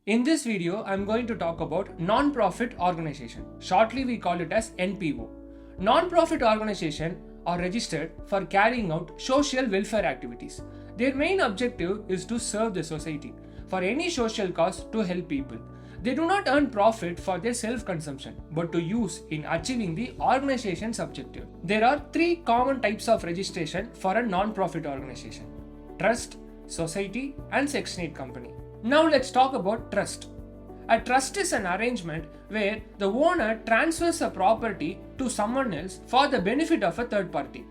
In this video, I'm going to talk about non-profit organization. Shortly, we call it as NPO. Non-profit organizations are registered for carrying out social welfare activities. Their main objective is to serve the society for any social cause to help people. They do not earn profit for their self-consumption, but to use in achieving the organization's objective. There are three common types of registration for a non-profit organization: trust, society, and Section 8 company. Now let's talk about trust. A trust is an arrangement where the owner transfers a property to someone else for the benefit of a third party.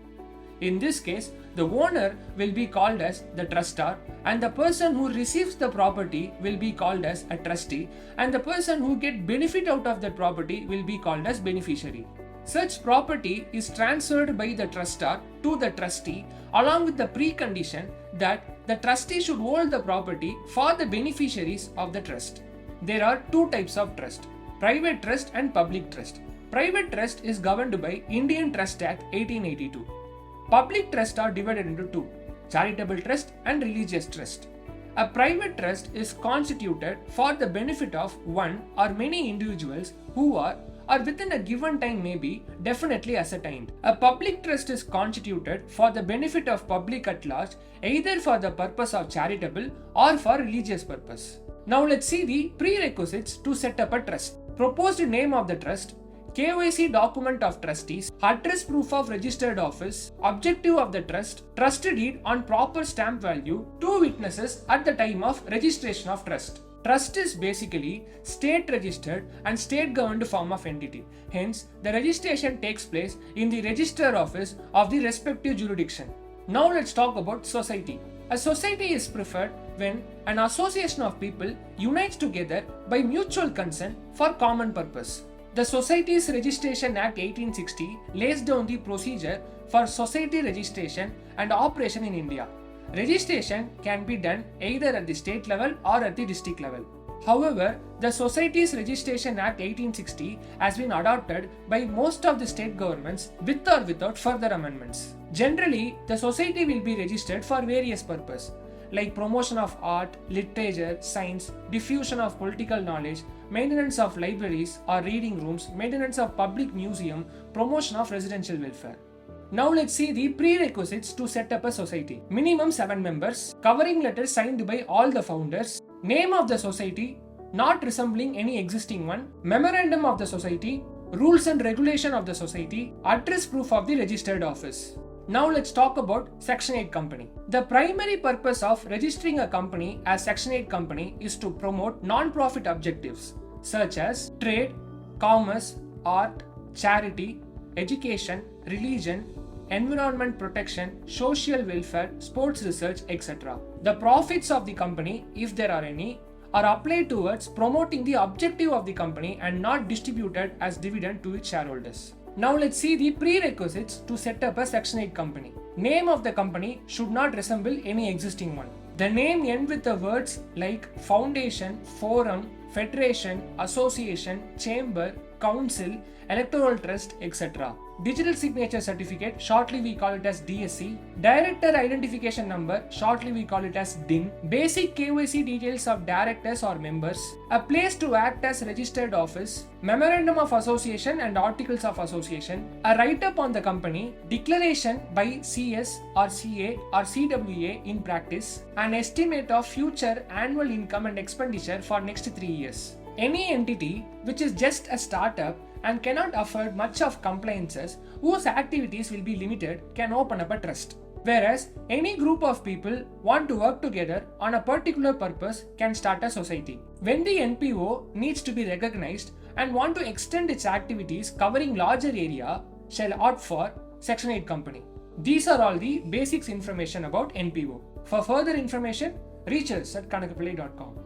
In this case, the owner will be called as the trustor, and the person who receives the property will be called as a trustee, and the person who gets benefit out of that property will be called as beneficiary. Such property is transferred by the trustor to the trustee along with the precondition that the trustee should hold the property for the beneficiaries of the trust. There are two types of trust: private trust and public trust. Private trust is governed by Indian Trust Act 1882. Public trusts are divided into two: charitable trust and religious trust. A private trust is constituted for the benefit of one or many individuals who are or within a given time may be definitely ascertained. A public trust is constituted for the benefit of public at large, either for the purpose of charitable or for religious purpose. Now let's see the prerequisites to set up a trust. Proposed name of the trust, KYC document of trustees, address proof of registered office, objective of the trust, trust deed on proper stamp value, two witnesses at the time of registration of trust. Trust is basically state registered and state governed form of entity. Hence, the registration takes place in the register office of the respective jurisdiction. Now let's talk about society. A society is preferred when an association of people unites together by mutual consent for common purpose. The Societies Registration Act 1860 lays down the procedure for society registration and operation in India. Registration can be done either at the state level or at the district level. However, the Societies Registration Act 1860 has been adopted by most of the state governments with or without further amendments. Generally, the society will be registered for various purposes like promotion of art, literature, science, diffusion of political knowledge, maintenance of libraries or reading rooms, maintenance of public museum, promotion of residential welfare. Now let's see the prerequisites to set up a society. Minimum 7 members, covering letter signed by all the founders, name of the society not resembling any existing one, memorandum of the society, rules and regulation of the society, address proof of the registered office. Now let's talk about Section 8 company. The primary purpose of registering a company as Section 8 company is to promote non-profit objectives such as trade, commerce, art, charity, education, religion, environment protection, social welfare, sports research, etc. The profits of the company, if there are any, are applied towards promoting the objective of the company and not distributed as dividend to its shareholders. Now let's see the prerequisites to set up a Section 8 company. Name of the company should not resemble any existing one. The name ends with the words like foundation, forum, federation, association, chamber, council, electoral trust, etc. Digital signature certificate, shortly we call it as DSC. Director identification number, shortly we call it as DIN. Basic KYC details of directors or members. A place to act as registered office. Memorandum of association and articles of association. A write-up on the company. Declaration by CS or CA or CWA in practice. An estimate of future annual income and expenditure for next 3 years. Any entity which is just a startup and cannot afford much of compliances, whose activities will be limited, can open up a trust. Whereas any group of people want to work together on a particular purpose can start a society. When the NPO needs to be recognized and want to extend its activities covering larger area, shall opt for Section 8 company. These are all the basics information about NPO. For further information, reach us at kanakapillai.com.